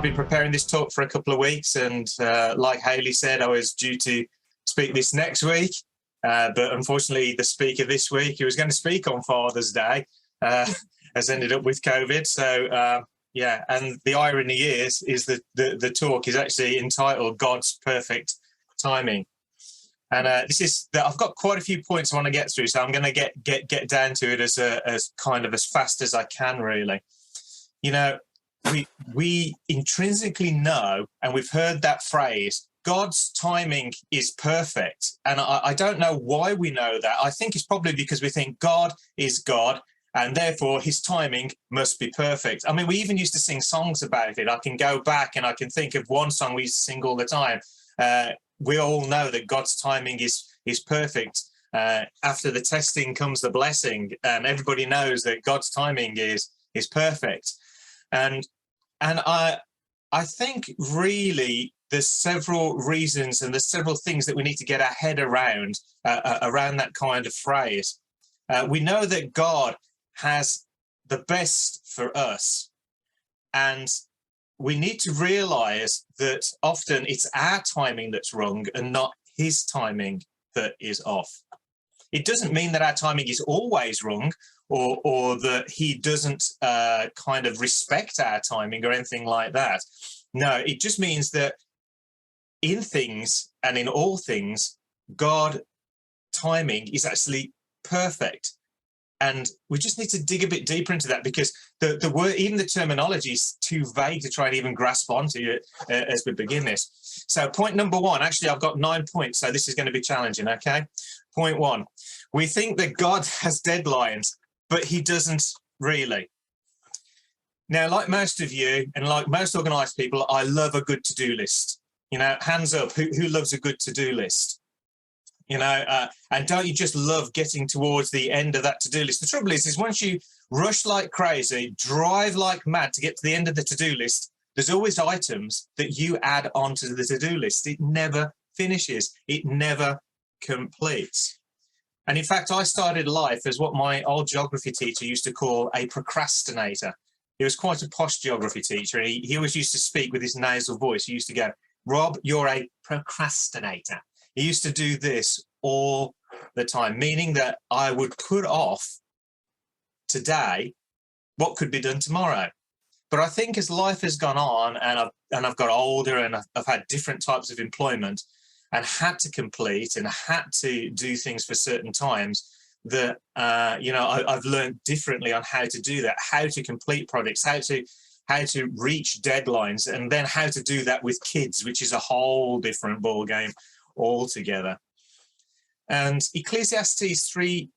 been preparing this talk for a couple of weeks, and like Hayley said, I was due to speak this next week, but unfortunately the speaker this week, who was going to speak on Father's Day, has ended up with COVID. So yeah, and the irony is that the talk is actually entitled God's Perfect Timing. And I've got quite a few points I want to get through, so I'm going to get down to it as kind of as fast as I can, really. You know, we intrinsically know, and we've heard that phrase, God's timing is perfect. And I don't know why we know that. I think it's probably because we think God is God, and therefore his timing must be perfect. I mean, we even used to sing songs about it. I can go back and I can think of one song we used to sing all the time. We all know that God's timing is perfect. After the testing comes the blessing, and everybody knows that God's timing is perfect. And I think really there's several reasons and there's several things that we need to get our head around that kind of phrase. We know that God has the best for us, and we need to realize that often it's our timing that's wrong and not his timing that is off. It doesn't mean that our timing is always wrong, or that he doesn't kind of respect our timing or anything like that. No, it just means that in things and in all things, God timing is actually perfect. And we just need to dig a bit deeper into that, because the word, even the terminology, is too vague to try and even grasp onto it as we begin this. So point number one, actually, I've got 9 points, so this is going to be challenging, okay? Point one, we think that God has deadlines, but he doesn't really. Now, like most of you and like most organised people, I love a good to-do list. You know, hands up, who loves a good to-do list? You know, and don't you just love getting towards the end of that to-do list? The trouble is once you rush like crazy, drive like mad to get to the end of the to-do list, there's always items that you add onto the to-do list. It never finishes. It never completes. And in fact, I started life as what my old geography teacher used to call a procrastinator. He was quite a posh geography teacher, and he always used to speak with his nasal voice. He used to go, "Rob, you're a procrastinator." He used to do this all the time, meaning that I would put off today what could be done tomorrow. But I think as life has gone on and I've got older and I've had different types of employment and had to complete and had to do things for certain times, that you know, I've learned differently on how to do that, how to complete projects, how to reach deadlines, and then how to do that with kids, which is a whole different ball game altogether. And Ecclesiastes 3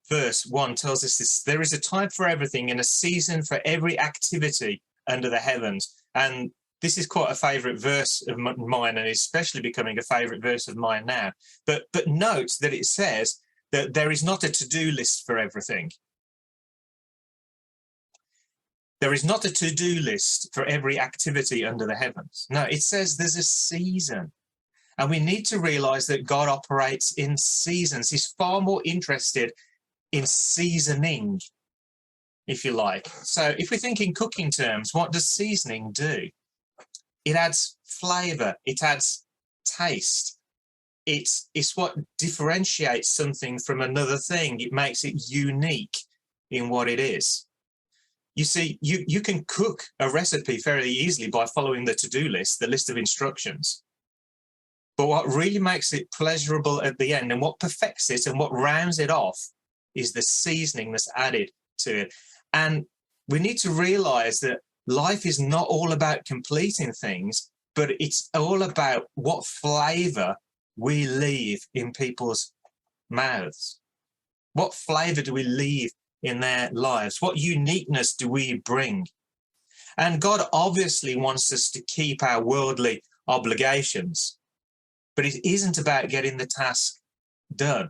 verse 1 tells us this: there is a time for everything and a season for every activity under the heavens. And this is quite a favorite verse of mine, and especially becoming a favorite verse of mine now. But note that it says that there is not a to-do list for everything. There is not a to-do list for every activity under the heavens. No, it says there's a season. And we need to realize that God operates in seasons. He's far more interested in seasoning, if you like. So if we think in cooking terms, what does seasoning do? It adds flavor. It adds taste. It's what differentiates something from another thing. It makes it unique in what it is. You see, you can cook a recipe fairly easily by following the to-do list, the list of instructions. But what really makes it pleasurable at the end and what perfects it and what rounds it off is the seasoning that's added to it. And we need to realize that life is not all about completing things, but it's all about what flavor we leave in people's mouths. What flavor do we leave in their lives? What uniqueness do we bring? And God obviously wants us to keep our worldly obligations, but it isn't about getting the task done.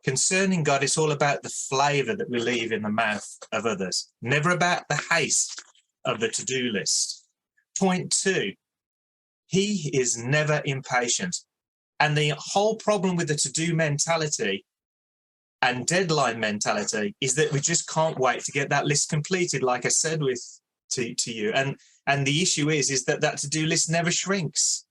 Concerning God, it's all about the flavor that we leave in the mouth of others, never about the haste of the to-do list. Point 2, he is never impatient. And the whole problem with the to-do mentality and deadline mentality is that we just can't wait to get that list completed, like I said with to you. And the issue is that that to-do list never shrinks.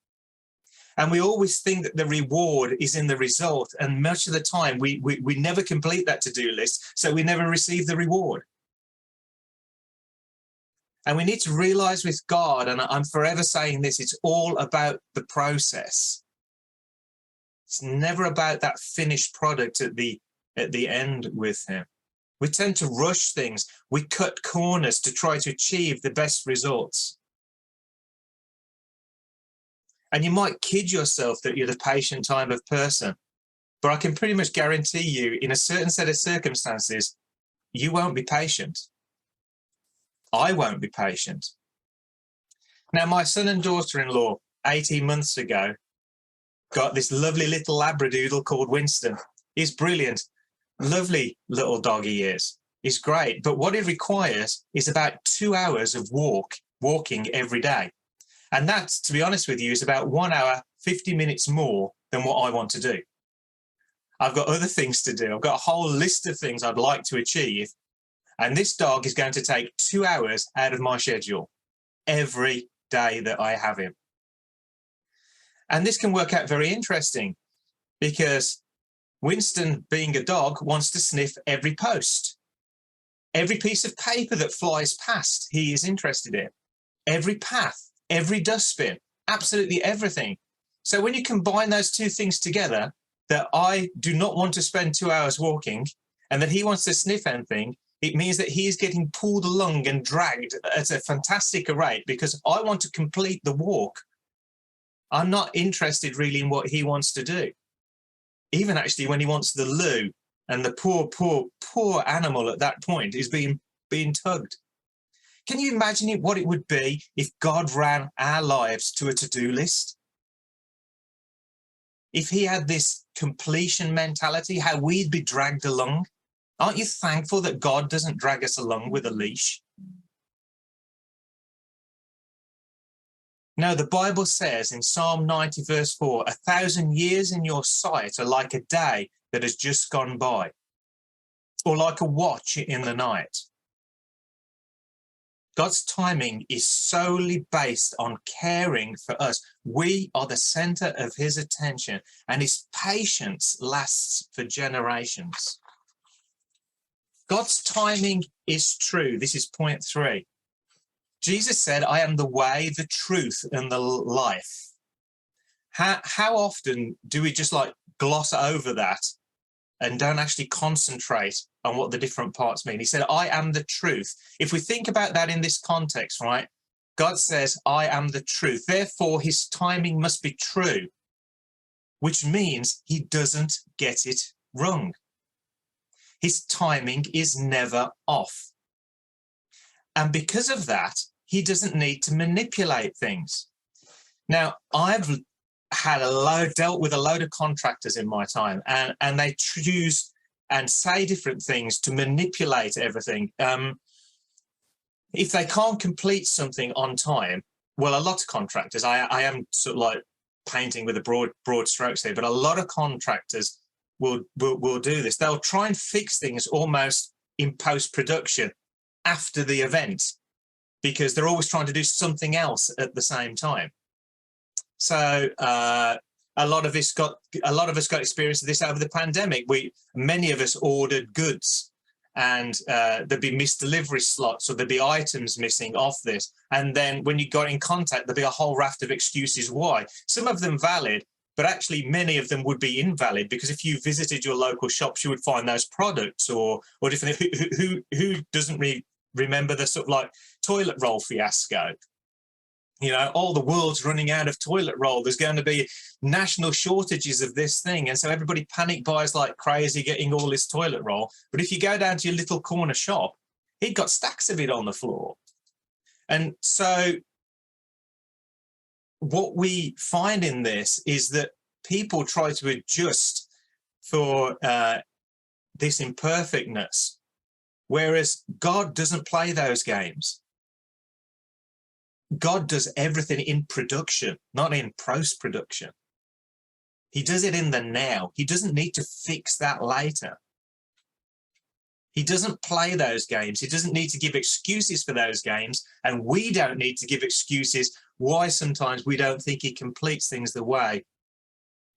And we always think that the reward is in the result. And much of the time, we never complete that to-do list, so we never receive the reward. And we need to realize with God, and I'm forever saying this, it's all about the process. It's never about that finished product at the end with him. We tend to rush things. We cut corners to try to achieve the best results. And you might kid yourself that you're the patient type of person, but I can pretty much guarantee you, in a certain set of circumstances, you won't be patient. I won't be patient. Now, my son and daughter-in-law, 18 months ago, got this lovely little Labradoodle called Winston. He's brilliant. Lovely little dog he is. He's great. But what it requires is about 2 hours of walking every day. And that, to be honest with you, is about 1 hour, 50 minutes more than what I want to do. I've got other things to do. I've got a whole list of things I'd like to achieve. And this dog is going to take 2 hours out of my schedule every day that I have him. And this can work out very interesting because Winston, being a dog, wants to sniff every post. Every piece of paper that flies past, he is interested in. Every path, every dustbin, absolutely everything. So when you combine those two things together, that I do not want to spend 2 hours walking and that he wants to sniff anything, it means that he is getting pulled along and dragged at a fantastic rate because I want to complete the walk. I'm not interested really in what he wants to do. Even actually when he wants the loo and the poor animal at that point is being tugged. Can you imagine what it would be if God ran our lives to a to-do list? If he had this completion mentality, how we'd be dragged along. Aren't you thankful that God doesn't drag us along with a leash? No, the Bible says in Psalm 90, verse 4, 1,000 years in your sight are like a day that has just gone by, or like a watch in the night. God's timing is solely based on caring for us. We are the center of his attention, and his patience lasts for generations. God's timing is true. This is point 3. Jesus said, I am the way, the truth, and the life. How often do we just like gloss over that and don't actually concentrate on what the different parts mean? He said, I am the truth. If we think about that in this context, right? God says, I am the truth. Therefore, his timing must be true, which means he doesn't get it wrong. His timing is never off. And because of that, he doesn't need to manipulate things. Now, I've dealt with a load of contractors in my time, and they choose and say different things to manipulate everything. If they can't complete something on time, well, a lot of contractors, I am sort of like painting with a broad strokes here, but a lot of contractors will do this. They'll try and fix things almost in post-production after the event, because they're always trying to do something else at the same time. So a lot of us got experience of this over the pandemic. Many of us ordered goods, and there'd be missed delivery slots, or there'd be items missing off this. And then when you got in contact, there'd be a whole raft of excuses why. Some of them valid, but actually many of them would be invalid, because if you visited your local shops, you would find those products or different. Who doesn't remember the sort of like toilet roll fiasco? You know, all the world's running out of toilet roll. There's going to be national shortages of this thing. And so everybody panic buys like crazy, getting all this toilet roll. But if you go down to your little corner shop, he'd got stacks of it on the floor. And so what we find in this is that people try to adjust for this imperfectness, whereas God doesn't play those games. God does everything in production, not in post-production. He does it in the now. He doesn't need to fix that later. He doesn't play those games. He doesn't need to give excuses for those games. And we don't need to give excuses why sometimes we don't think he completes things the way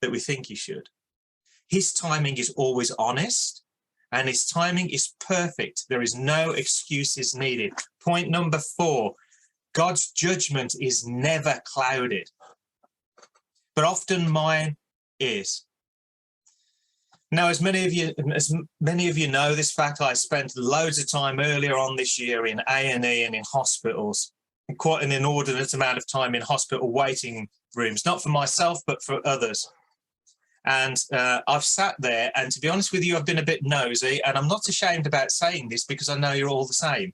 that we think he should. His timing is always honest, and his timing is perfect. There is no excuses needed. Point number 4, God's judgment is never clouded, but often mine is. Now, as many of you know this fact, I spent loads of time earlier on this year in A&E and in hospitals, and quite an inordinate amount of time in hospital waiting rooms, not for myself, but for others. And I've sat there, and to be honest with you, I've been a bit nosy, and I'm not ashamed about saying this because I know you're all the same.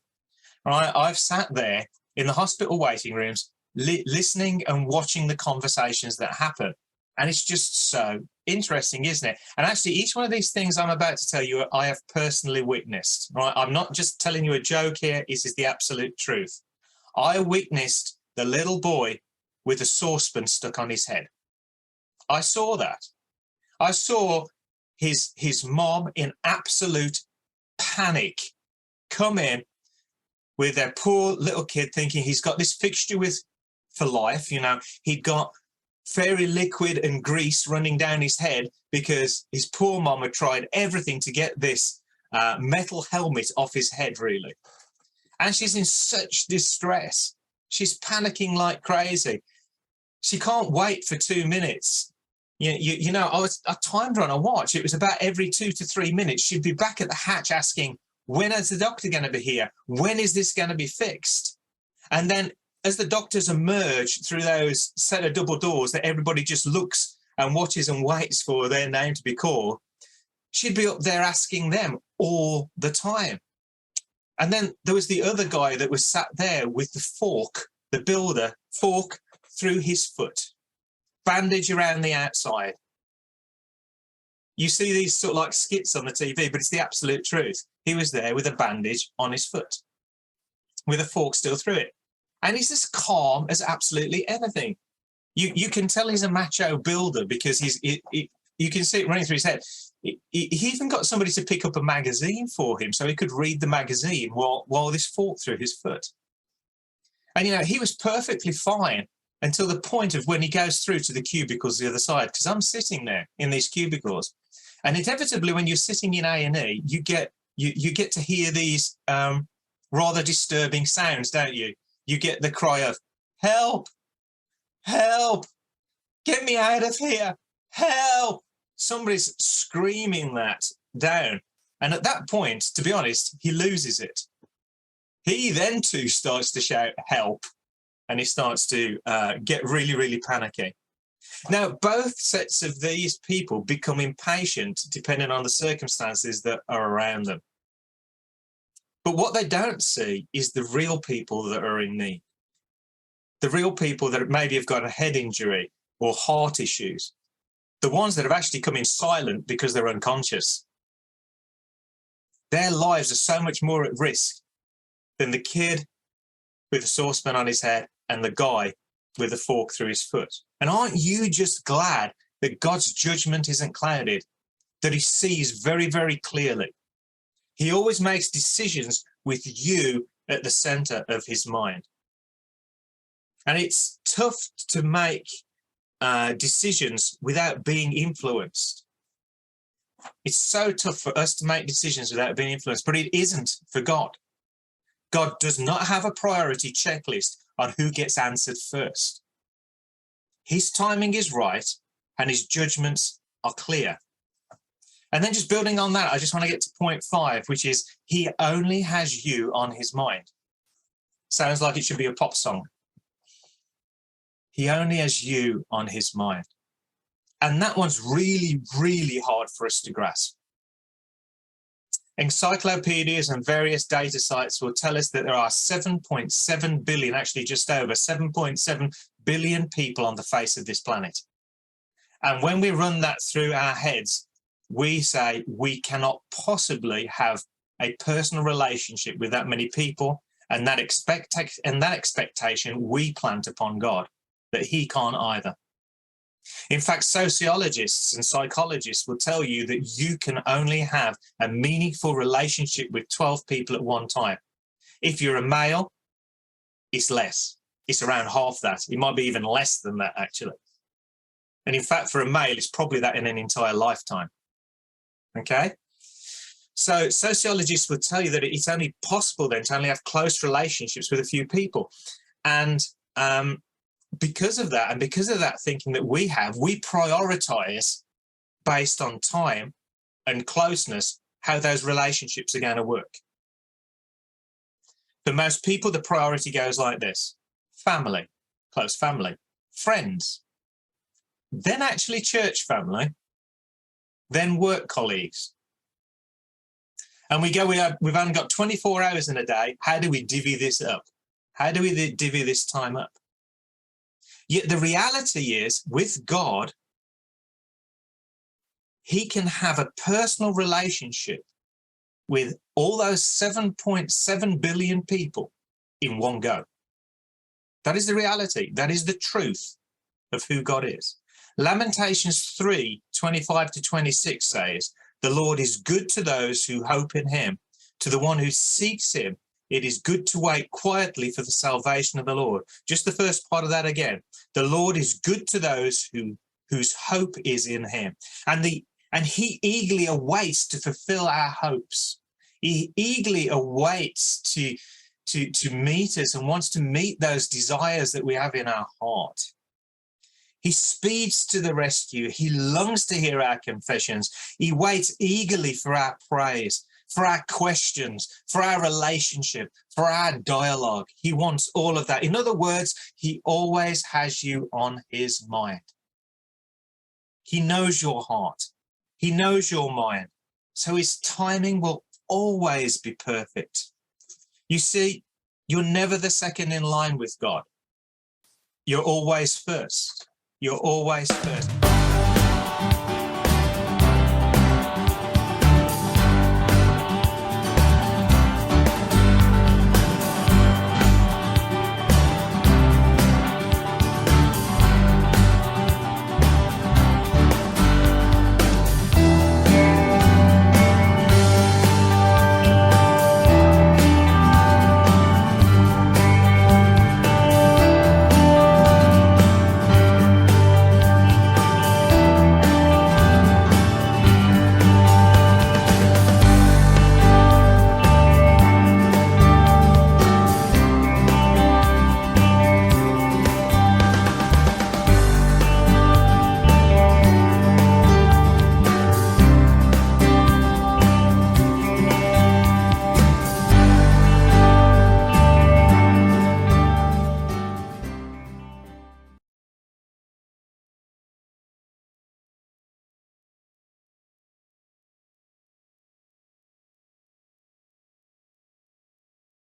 Right? I've sat there in the hospital waiting rooms, listening and watching the conversations that happen. And it's just so interesting, isn't it? And actually, each one of these things I'm about to tell you, I have personally witnessed. Right? I'm not just telling you a joke here. This is the absolute truth. I witnessed the little boy with a saucepan stuck on his head. I saw that. I saw his mom in absolute panic come in with their poor little kid thinking he's got this fixture for life. You know, he'd got fairy liquid and grease running down his head because his poor mom had tried everything to get this metal helmet off his head, really. And she's in such distress. She's panicking like crazy. She can't wait for 2 minutes. You know, I timed her on a watch. It was about every 2 to 3 minutes. She'd be back at the hatch asking, when is the doctor going to be here? When is this going to be fixed? And then as the doctors emerge through those set of double doors that everybody just looks and watches and waits for their name to be called, she'd be up there asking them all the time. And then there was the other guy that was sat there with the fork, the builder, fork through his foot, bandage around the outside. You see these sort of like skits on the TV, but it's the absolute truth. He was there with a bandage on his foot, with a fork still through it. And he's as calm as absolutely anything. You can tell he's a macho builder because you can see it running through his head. He even got somebody to pick up a magazine for him so he could read the magazine while this fork through his foot. And, you know, he was perfectly fine until the point of when he goes through to the cubicles the other side, because I'm sitting there in these cubicles. And inevitably, when you're sitting in A&E, you get to hear these rather disturbing sounds, don't you? You get the cry of, help, help, get me out of here, help. Somebody's screaming that down. And at that point, to be honest, he loses it. He then too starts to shout, help. And he starts to get really, really panicky. Now, both sets of these people become impatient depending on the circumstances that are around them. But what they don't see is the real people that are in need. The real people that maybe have got a head injury or heart issues. The ones that have actually come in silent because they're unconscious. Their lives are so much more at risk than the kid with a saucepan on his head and the guy with a fork through his foot. And aren't you just glad that God's judgment isn't clouded, that he sees very, very clearly? He always makes decisions with you at the center of his mind. And it's tough to make decisions without being influenced. It's so tough for us to make decisions without being influenced, but it isn't for God. God does not have a priority checklist on who gets answered first. His timing is right and his judgments are clear. And then just building on that, I just want to get to point 5, which is he only has you on his mind. Sounds like it should be a pop song. He only has you on his mind. And that one's really, really hard for us to grasp. Encyclopedias and various data sites will tell us that there are 7.7 billion, actually just over 7.7 billion people on the face of this planet. And when we run that through our heads, we say we cannot possibly have a personal relationship with that many people, and that expectation we plant upon God, that he can't either. In fact, sociologists and psychologists will tell you that you can only have a meaningful relationship with 12 people at one time. If you're a male, it's less. It's around half that. It might be even less than that, actually. And in fact, for a male, it's probably that in an entire lifetime. Okay? So sociologists would tell you that it's only possible then to only have close relationships with a few people. And because of that, and because of that thinking that we have, we prioritize based on time and closeness how those relationships are going to work. For most people, the priority goes like this: family, close family, friends, then actually church family, then work colleagues. And we go, we've only got 24 hours in a day. How do we divvy this up? How do we divvy this time up? Yet the reality is, with God, he can have a personal relationship with all those 7.7 billion people in one go. That is the reality. That is the truth of who God is. Lamentations 3:25-26 says, "The Lord is good to those who hope in him. To the one who seeks him, it is good to wait quietly for the salvation of the Lord." Just the first part of that again. The Lord is good to those whose hope is in him. And he eagerly awaits to fulfill our hopes. He eagerly awaits to meet us and wants to meet those desires that we have in our heart. He speeds to the rescue. He longs to hear our confessions. He waits eagerly for our praise, for our questions, for our relationship, for our dialogue. He wants all of that. In other words, he always has you on his mind. He knows your heart. He knows your mind. So his timing will always be perfect. You see, you're never the second in line with God. You're always first. You're always first.